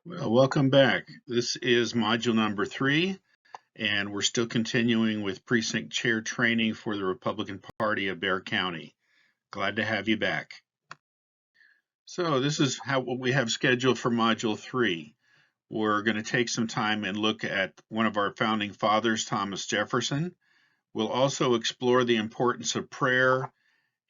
Well, welcome back. This is module number 3, and we're still continuing with precinct chair training for the Republican Party of Bexar County. Glad to have you back. So this is what we have scheduled for module 3. We're going to take some time and look at one of our founding fathers, Thomas Jefferson. We'll also explore the importance of prayer,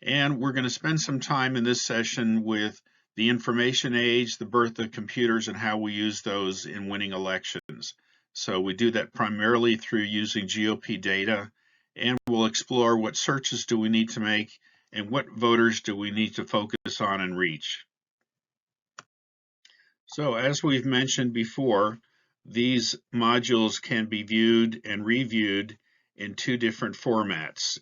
and we're going to spend some time in this session with the information age, the birth of computers, and how we use those in winning elections. So we do that primarily through using GOP data, and we'll explore what searches do we need to make and what voters do we need to focus on and reach. So as we've mentioned before, these modules can be viewed and reviewed in 2 different formats.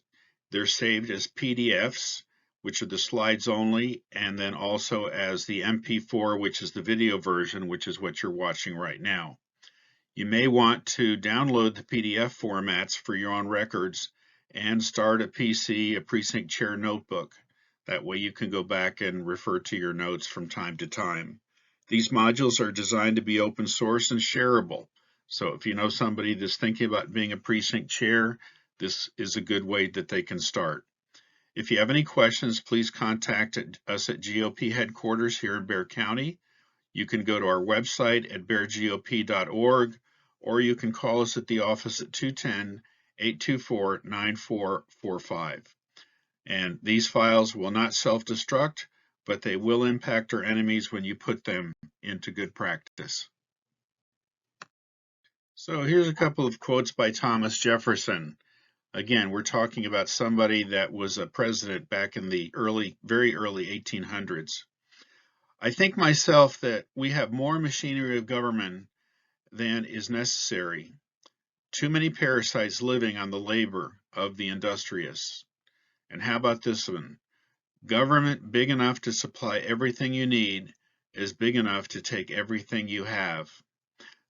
They're saved as PDFs, which are the slides only, and then also as the MP4, which is the video version, which is what you're watching right now. You may want to download the PDF formats for your own records and start a PC, a precinct chair notebook. That way you can go back and refer to your notes from time to time. These modules are designed to be open source and shareable. So if you know somebody that's thinking about being a precinct chair, this is a good way that they can start. If you have any questions, please contact us at GOP headquarters here in Bexar County. You can go to our website at bexargop.org, or you can call us at the office at 210-824-9445. And these files will not self-destruct, but they will impact our enemies when you put them into good practice. So here's a couple of quotes by Thomas Jefferson. Again, we're talking about somebody that was a president back in the very early 1800s. I think myself that we have more machinery of government than is necessary. Too many parasites living on the labor of the industrious. And how about this one? Government big enough to supply everything you need is big enough to take everything you have.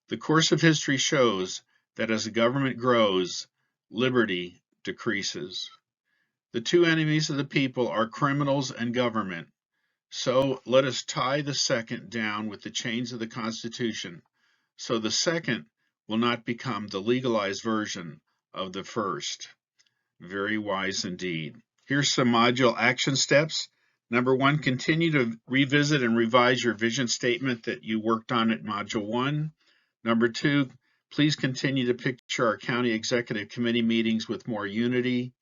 The course of history shows that as a government grows, liberty decreases. The 2 enemies of the people are criminals and government. So let us tie the second down with the chains of the Constitution, so the second will not become the legalized version of the first. Very wise indeed. Here's some module action steps. Number 1, continue to revisit and revise your vision statement that you worked on at Module 1. Number 2, please continue to picture our county executive committee meetings with more unity.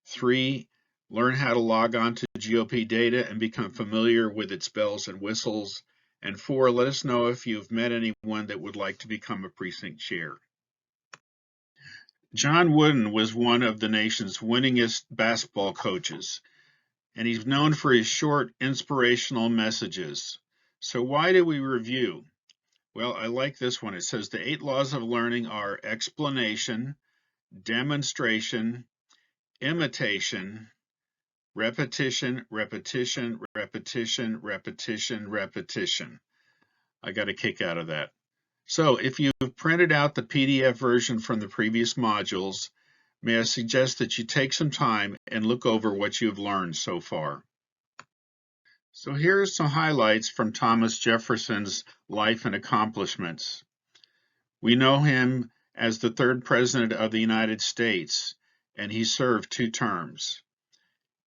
3, learn how to log on to GOP data and become familiar with its bells and whistles. And 4, let us know if you've met anyone that would like to become a precinct chair. John Wooden was one of the nation's winningest basketball coaches, and he's known for his short, inspirational messages. So why do we review? Well, I like this one. It says the 8 laws of learning are explanation, demonstration, imitation, repetition, repetition, repetition, repetition, repetition. I got a kick out of that. So if you've printed out the PDF version from the previous modules, may I suggest that you take some time and look over what you've learned so far. So here are some highlights from Thomas Jefferson's life and accomplishments. We know him as the 3rd President of the United States, and he served 2 terms.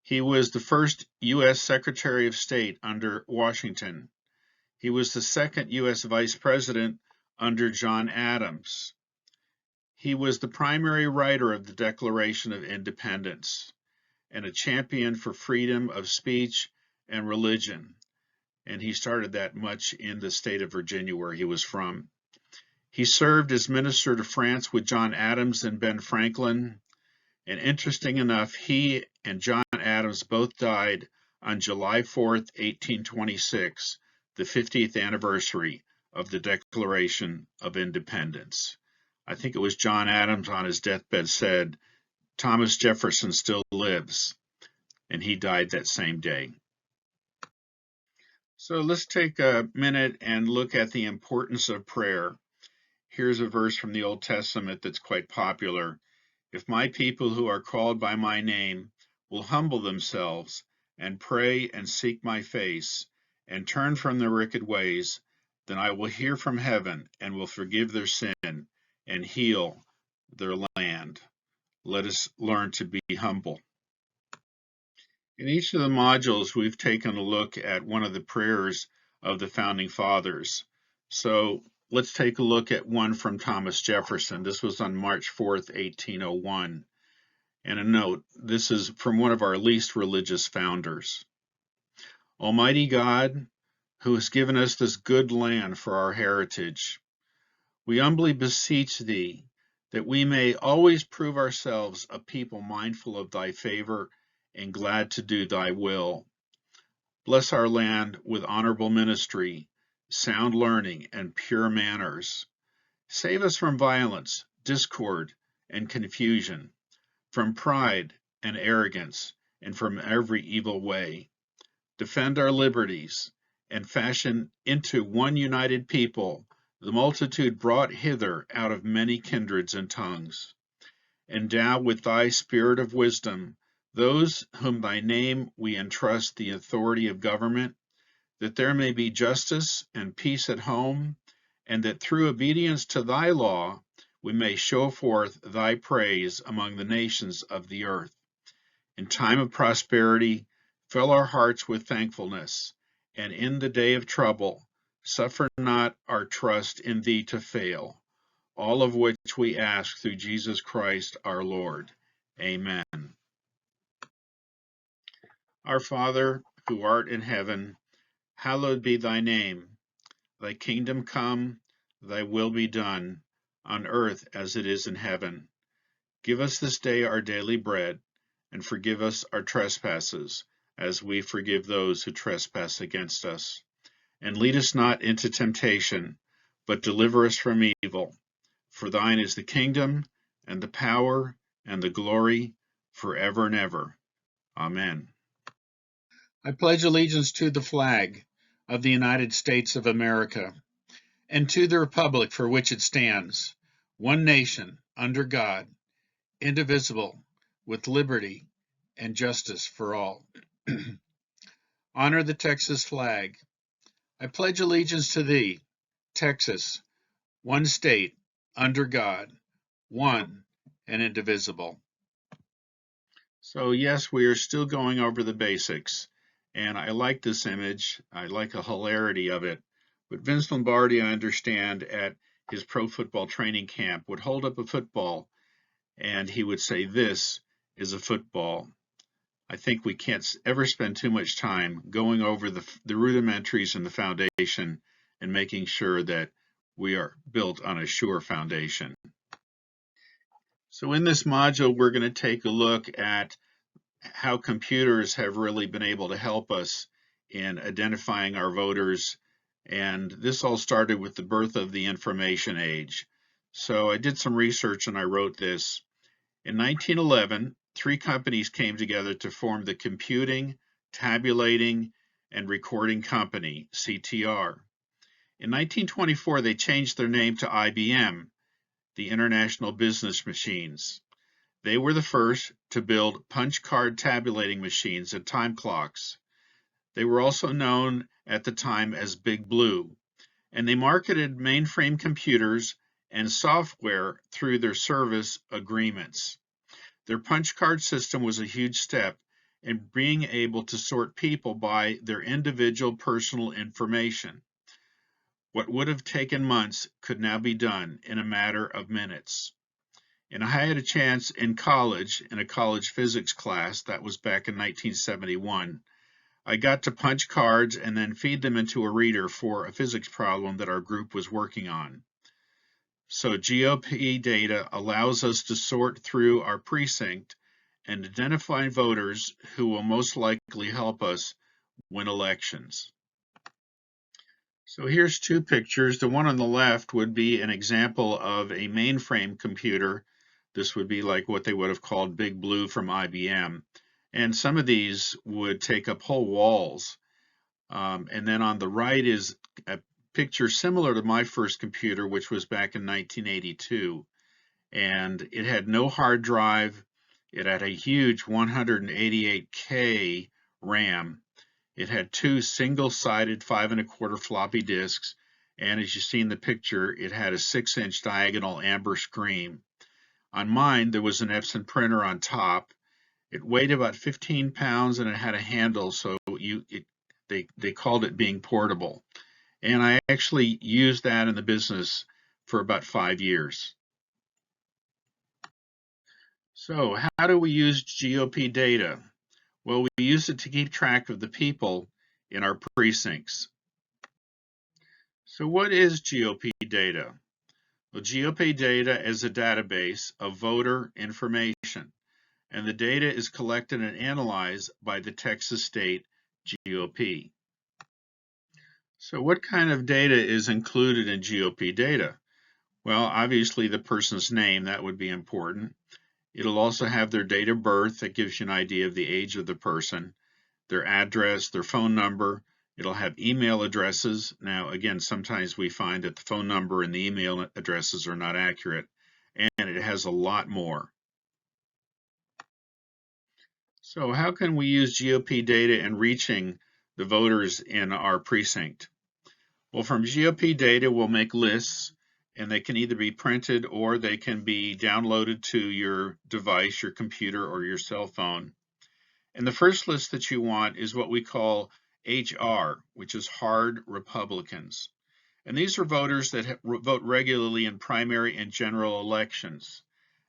He was the first U.S. Secretary of State under Washington. He was the 2nd U.S. Vice President under John Adams. He was the primary writer of the Declaration of Independence and a champion for freedom of speech and religion. And he started that much in the state of Virginia, where he was from. He served as minister to France with John Adams and Ben Franklin. And interesting enough, he and John Adams both died on July 4th, 1826, the 50th anniversary of the Declaration of Independence. I think it was John Adams on his deathbed said, Thomas Jefferson still lives, and he died that same day. So let's take a minute and look at the importance of prayer. Here's a verse from the Old Testament that's quite popular. If my people who are called by my name will humble themselves and pray and seek my face and turn from their wicked ways, then I will hear from heaven and will forgive their sin and heal their land. Let us learn to be humble. In each of the modules, we've taken a look at one of the prayers of the founding fathers. So let's take a look at one from Thomas Jefferson. This was on March 4th, 1801. And a note, this is from one of our least religious founders. Almighty God, who has given us this good land for our heritage, we humbly beseech thee that we may always prove ourselves a people mindful of thy favor and glad to do thy will. Bless our land with honorable ministry, sound learning, and pure manners. Save us from violence, discord, and confusion, from pride and arrogance, and from every evil way. Defend our liberties, and fashion into one united people the multitude brought hither out of many kindreds and tongues. Endow with thy spirit of wisdom those whom thy name we entrust the authority of government, that there may be justice and peace at home, and that through obedience to thy law we may show forth thy praise among the nations of the earth. In time of prosperity, fill our hearts with thankfulness, and in the day of trouble, suffer not our trust in thee to fail. All of which we ask through Jesus Christ our Lord. Amen. Our Father, who art in heaven, hallowed be thy name. Thy kingdom come, thy will be done, on earth as it is in heaven. Give us this day our daily bread, and forgive us our trespasses, as we forgive those who trespass against us. And lead us not into temptation, but deliver us from evil. For thine is the kingdom, and the power, and the glory, forever and ever. Amen. I pledge allegiance to the flag of the United States of America, and to the republic for which it stands, one nation, under God, indivisible, with liberty and justice for all. Honor the Texas flag. I pledge allegiance to thee, Texas, one state, under God, one and indivisible. So yes, we are still going over the basics, and I like this image. I like the hilarity of it. But Vince Lombardi, I understand, at his pro football training camp would hold up a football and he would say, "This is a football." I think we can't ever spend too much time going over the rudimentaries and the foundation and making sure that we are built on a sure foundation. So in this module, we're going to take a look at how computers have really been able to help us in identifying our voters. And this all started with the birth of the information age. So I did some research and I wrote this. In 1911, three companies came together to form the Computing, Tabulating, and Recording Company, CTR. In 1924, they changed their name to IBM, the International Business Machines. They were the first to build punch card tabulating machines and time clocks. They were also known at the time as Big Blue, and they marketed mainframe computers and software through their service agreements. Their punch card system was a huge step in being able to sort people by their individual personal information. What would have taken months could now be done in a matter of minutes. And I had a chance in college, in a college physics class, that was back in 1971. I got to punch cards and then feed them into a reader for a physics problem that our group was working on. So GOP data allows us to sort through our precinct and identify voters who will most likely help us win elections. So here's two pictures. The one on the left would be an example of a mainframe computer. This would be like what they would have called Big Blue from IBM. And some of these would take up whole walls. And then on the right is a picture similar to my first computer, which was back in 1982. And it had no hard drive. It had a huge 188K RAM. It had two single-sided 5 1/4 floppy disks, And as you see in the picture, it had a 6-inch diagonal amber screen. On mine, there was an Epson printer on top. It weighed about 15 pounds and it had a handle, so they called it being portable. And I actually used that in the business for about 5 years. So how do we use GOP data? Well, we use it to keep track of the people in our precincts. So what is GOP data? Well, GOP data is a database of voter information, and the data is collected and analyzed by the Texas State GOP. So what kind of data is included in GOP data? Well, obviously the person's name, that would be important. It'll also have their date of birth, that gives you an idea of the age of the person, their address, their phone number. It'll have email addresses. Now, again, sometimes we find that the phone number and the email addresses are not accurate, and it has a lot more. So how can we use GOP data in reaching the voters in our precinct? Well, from GOP data, we'll make lists, and they can either be printed or they can be downloaded to your device, your computer, or your cell phone. And the first list that you want is what we call HR, which is Hard Republicans. And these are voters that vote regularly in primary and general elections.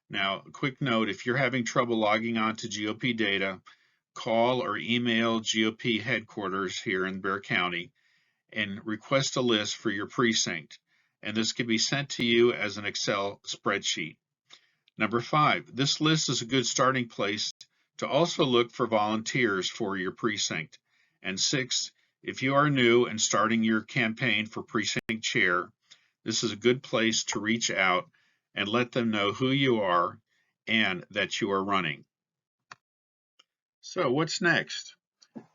Now, a quick note, if you're having trouble logging on to GOP data, call or email GOP headquarters here in Bexar County and request a list for your precinct. And this can be sent to you as an Excel spreadsheet. Number 5, this list is a good starting place to also look for volunteers for your precinct. And 6, if you are new and starting your campaign for precinct chair, this is a good place to reach out and let them know who you are and that you are running. So what's next?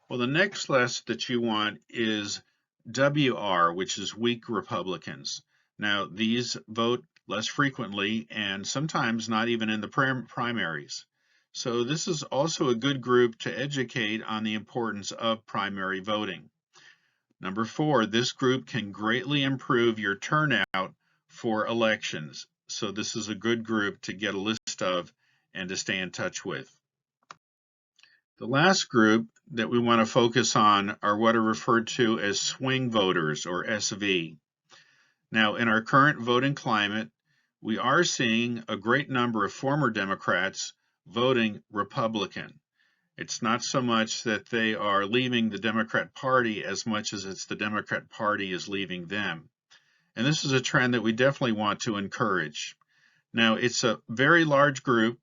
Well, the next list that you want is WR, which is weak Republicans. Now, these vote less frequently and sometimes not even in the primaries. So this is also a good group to educate on the importance of primary voting. Number 4, this group can greatly improve your turnout for elections. So this is a good group to get a list of and to stay in touch with. The last group that we want to focus on are what are referred to as swing voters, or SV. Now, in our current voting climate, we are seeing a great number of former Democrats voting Republican. It's not so much that they are leaving the Democrat Party as much as it's the Democrat Party is leaving them. And this is a trend that we definitely want to encourage. Now, it's a very large group,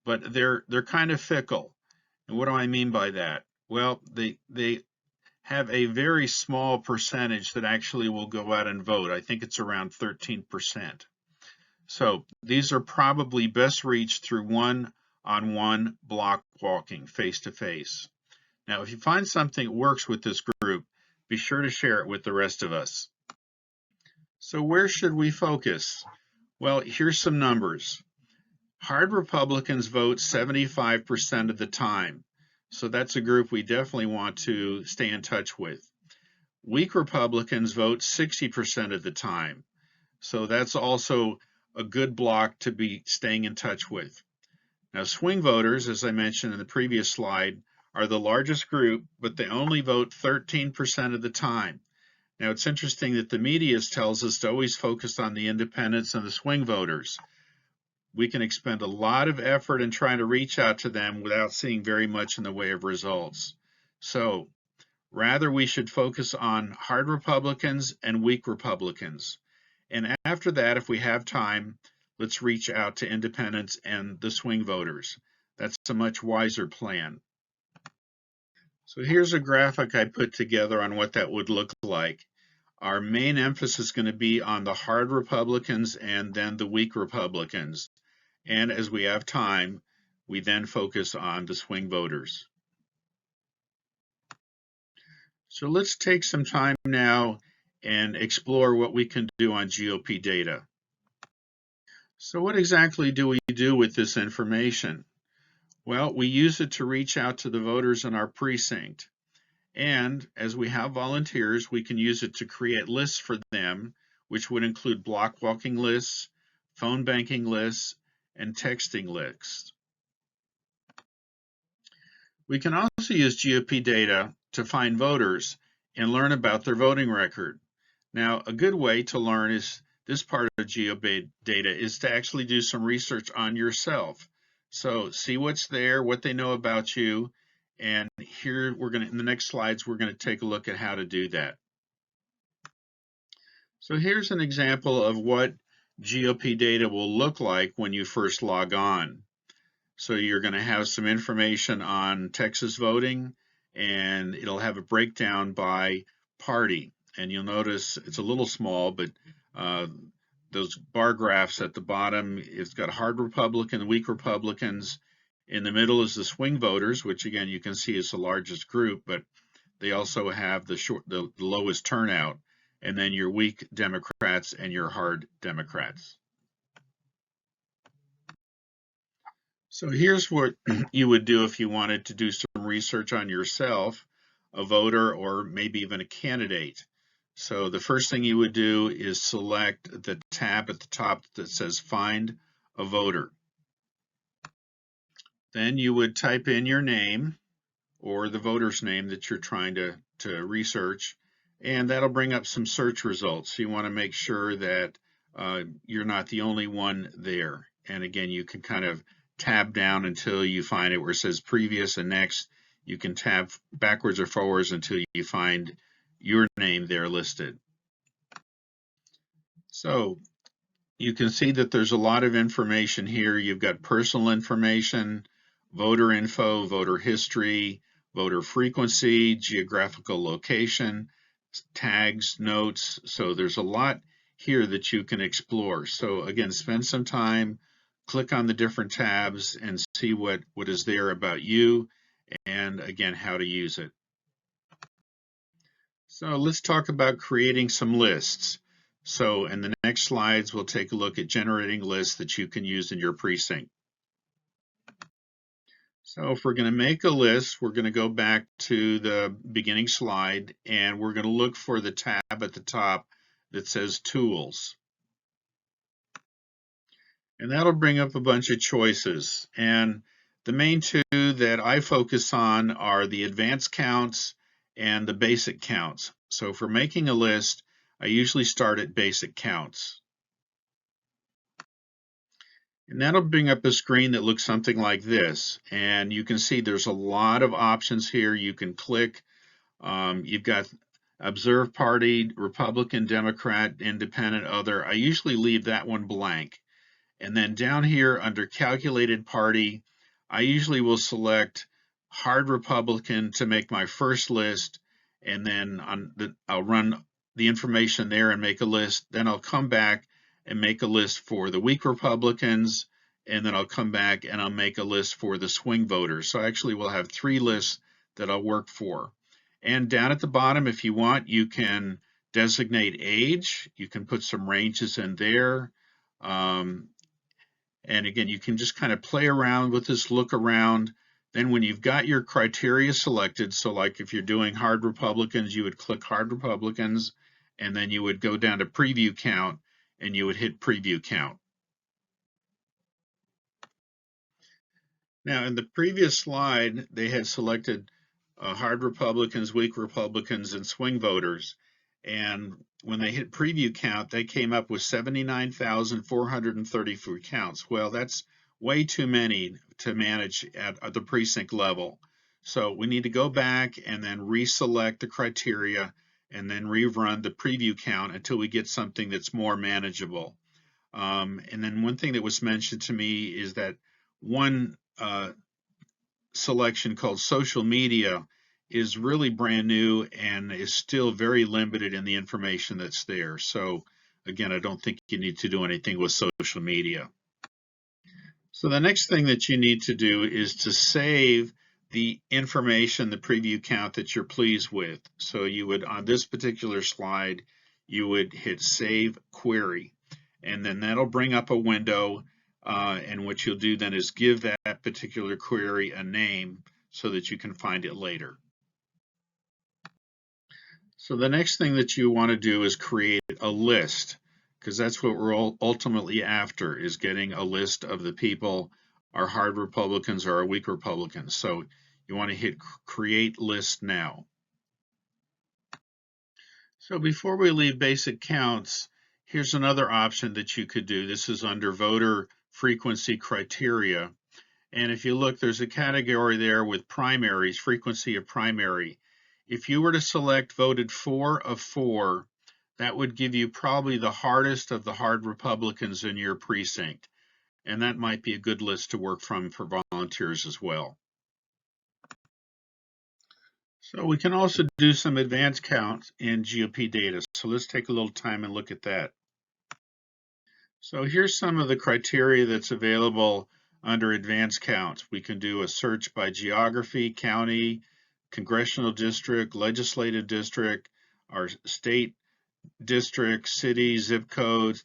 but they're kind of fickle. And what do I mean by that? Well, they have a very small percentage that actually will go out and vote. I think it's around 13%. So these are probably best reached through one-on-one block walking, face-to-face. Now, if you find something that works with this group, be sure to share it with the rest of us. So where should we focus? Well, here's some numbers. Hard Republicans vote 75% of the time. So that's a group we definitely want to stay in touch with. Weak Republicans vote 60% of the time. So that's also a good block to be staying in touch with. Now, swing voters, as I mentioned in the previous slide, are the largest group, but they only vote 13% of the time. Now, it's interesting that the media tells us to always focus on the independents and the swing voters. We can expend a lot of effort in trying to reach out to them without seeing very much in the way of results. So rather, we should focus on hard Republicans and weak Republicans. And after that, if we have time, let's reach out to independents and the swing voters. That's a much wiser plan. So here's a graphic I put together on what that would look like. Our main emphasis is going to be on the hard Republicans and then the weak Republicans. And as we have time, we then focus on the swing voters. So let's take some time now and explore what we can do on GOP data. So what exactly do we do with this information? Well, we use it to reach out to the voters in our precinct. And as we have volunteers, we can use it to create lists for them, which would include block walking lists, phone banking lists, and texting lists. We can also use GOP data to find voters and learn about their voting record. Now, a good way to learn is this part of GOP data is to actually do some research on yourself. So see what's there, what they know about you, and here in the next slides, we're going to take a look at how to do that. So here's an example of what GOP data will look like when you first log on. So you're going to have some information on Texas voting, and it'll have a breakdown by party. And you'll notice it's a little small, but those bar graphs at the bottom, it's got hard Republican, weak Republicans. In the middle is the swing voters, which again you can see is the largest group, but they also have the lowest turnout, and then your weak Democrats and your hard Democrats. So here's what you would do if you wanted to do some research on yourself, a voter, or maybe even a candidate. So the first thing you would do is select the tab at the top that says Find a Voter. Then you would type in your name or the voter's name that you're trying to research, and that'll bring up some search results. You want to make sure that you're not the only one there. And again, you can kind of tab down until you find it where it says previous and next. You can tab backwards or forwards until you find your name there listed. So you can see that there's a lot of information here. You've got personal information, voter info, voter history, voter frequency, geographical location, tags, notes. So there's a lot here that you can explore. So again, spend some time, click on the different tabs and see what is there about you, and again, how to use it. So let's talk about creating some lists. So in the next slides, we'll take a look at generating lists that you can use in your precinct. So if we're going to make a list, we're going to go back to the beginning slide, and we're going to look for the tab at the top that says Tools. And that'll bring up a bunch of choices. And the main two that I focus on are the advanced counts and the basic counts. So for making a list, I usually start at basic counts. And that'll bring up a screen that looks something like this. And you can see there's a lot of options here. You can click. You've got Observe Party, Republican, Democrat, Independent, Other. I usually leave that one blank. And then down here under Calculated Party, I usually will select Hard Republican to make my first list. And then I'll run the information there and make a list. Then I'll come back and make a list for the weak Republicans, and then I'll come back and I'll make a list for the swing voters. So actually we'll have 3 lists that I'll work for. And down at the bottom, if you want, you can designate age. You can put some ranges in there. And again, you can just kind of play around with this, look around. Then when you've got your criteria selected, so like if you're doing hard Republicans, you would click hard Republicans, and then you would go down to preview count, and you would hit preview count. Now, in the previous slide, they had selected hard Republicans, weak Republicans, and swing voters. And when they hit preview count, they came up with 79,433 counts. Well, that's way too many to manage at the precinct level. So we need to go back and then reselect the criteria and then rerun the preview count until we get something that's more manageable. And then one thing that was mentioned to me is that one selection called social media is really brand new and is still very limited in the information that's there. So again, I don't think you need to do anything with social media. So the next thing that you need to do is to save the information, the preview count that you're pleased with. So you would, on this particular slide, you would hit Save Query, and then that'll bring up a window, and what you'll do then is give that particular query a name so that you can find it later. So the next thing that you want to do is create a list, because that's what we're ultimately after, is getting a list of the people, our hard Republicans or our weak Republicans. So you want to hit create list now. So before we leave basic counts, here's another option that you could do. This is under voter frequency criteria. And if you look, there's a category there with primaries, frequency of primary. If you were to select voted 4 of 4, that would give you probably the hardest of the hard Republicans in your precinct. And that might be a good list to work from for volunteers as well. So we can also do some advanced counts in GOP data. So let's take a little time and look at that. So here's some of the criteria that's available under advanced counts. We can do a search by geography, county, congressional district, legislative district, our state district, city, zip code,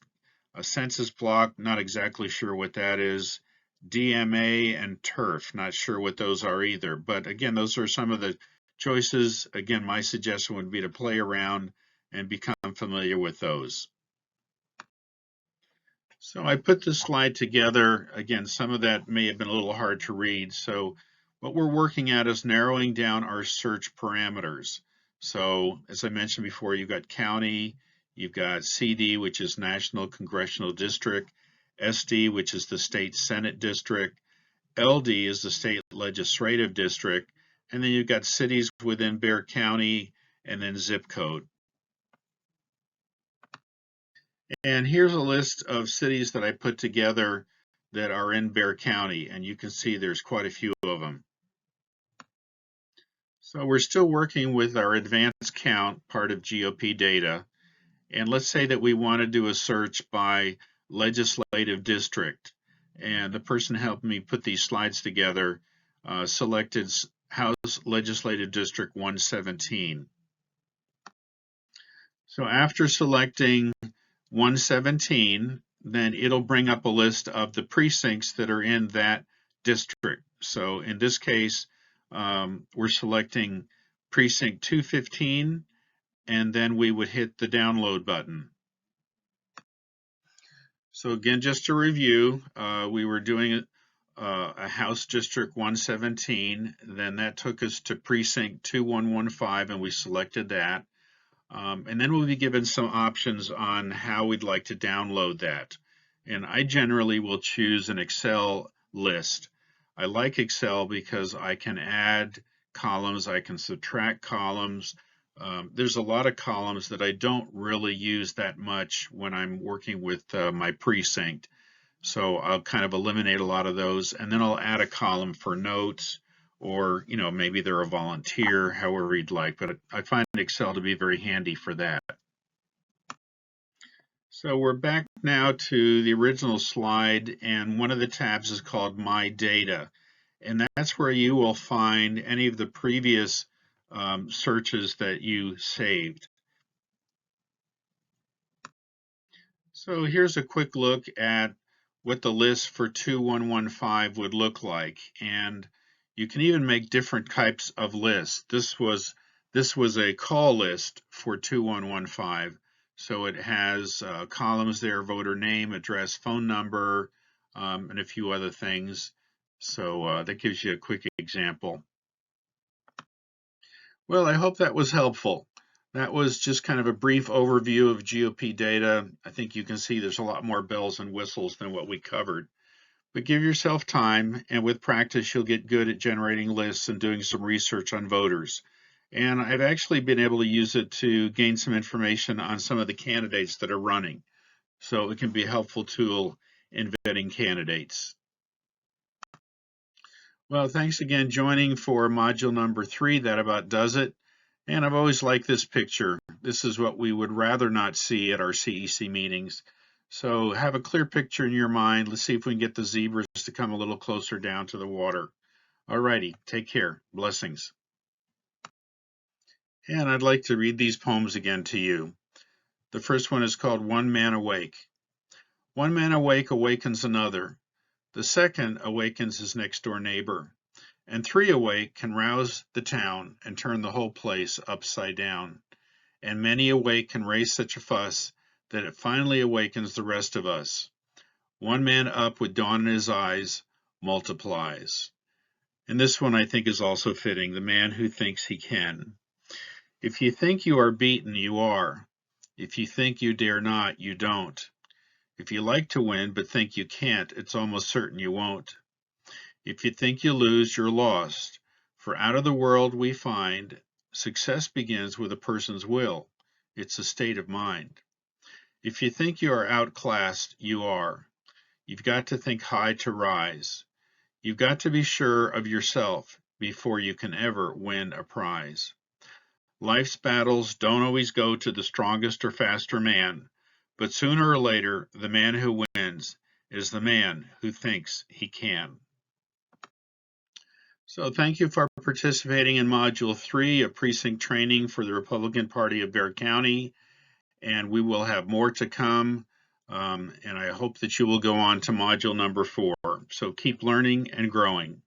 a census block, not exactly sure what that is, DMA and turf, not sure what those are either. But again, those are some of the choices. Again, my suggestion would be to play around and become familiar with those. So I put this slide together. Again, some of that may have been a little hard to read. So what we're working at is narrowing down our search parameters. So as I mentioned before, you've got county, you've got CD, which is National Congressional District, SD, which is the State Senate District, LD is the State Legislative District, and then you've got cities within Bexar County, and then zip code. And here's a list of cities that I put together that are in Bexar County, and you can see there's quite a few of them. So we're still working with our advanced count part of GOP data. And let's say that we want to do a search by legislative district. And the person helped me put these slides together selected House Legislative District 117. So after selecting 117, then it'll bring up a list of the precincts that are in that district. So in this case, we're selecting precinct 215, and then we would hit the download button. So again, just to review, we were doing a House District 117, then that took us to precinct 2115, and we selected that. And then we'll be given some options on how we'd like to download that. And I generally will choose an Excel list. I like Excel because I can add columns, I can subtract columns. There's a lot of columns that I don't really use that much when I'm working with my precinct. So I'll kind of eliminate a lot of those, and then I'll add a column for notes, or maybe they're a volunteer, however you'd like, but I find Excel to be very handy for that. So we're back now to the original slide, and one of the tabs is called My Data, and that's where you will find any of the previous searches that you saved. So here's a quick look at what the list for 2115 would look like, and you can even make different types of lists. This was a call list for 2115, so it has columns there: voter name, address, phone number, and a few other things. So that gives you a quick example. Well, I hope that was helpful. That was just kind of a brief overview of GOP data. I think you can see there's a lot more bells and whistles than what we covered. But give yourself time, and with practice, you'll get good at generating lists and doing some research on voters. And I've actually been able to use it to gain some information on some of the candidates that are running. So it can be a helpful tool in vetting candidates. Well, thanks again joining for module number 3. That about does it. And I've always liked this picture. This is what we would rather not see at our CEC meetings. So have a clear picture in your mind. Let's see if we can get the zebras to come a little closer down to the water. Alrighty, take care. Blessings. And I'd like to read these poems again to you. The first one is called One Man Awake. One man awake awakens another. The second awakens his next door neighbor. And 3 awake can rouse the town and turn the whole place upside down. and many awake can raise such a fuss that it finally awakens the rest of us. One man up with dawn in his eyes multiplies. And this one I think is also fitting, the man who thinks he can. If you think you are beaten, you are. If you think you dare not, you don't. If you like to win but think you can't, it's almost certain you won't. If you think you lose, you're lost. For out of the world we find success begins with a person's will. It's a state of mind. If you think you are outclassed, you are. You've got to think high to rise. You've got to be sure of yourself before you can ever win a prize. Life's battles don't always go to the strongest or faster man, but sooner or later, the man who wins is the man who thinks he can. So thank you for participating in Module 3 of Precinct Training for the Republican Party of Bexar County, and we will have more to come, and I hope that you will go on to Module number 4. So keep learning and growing.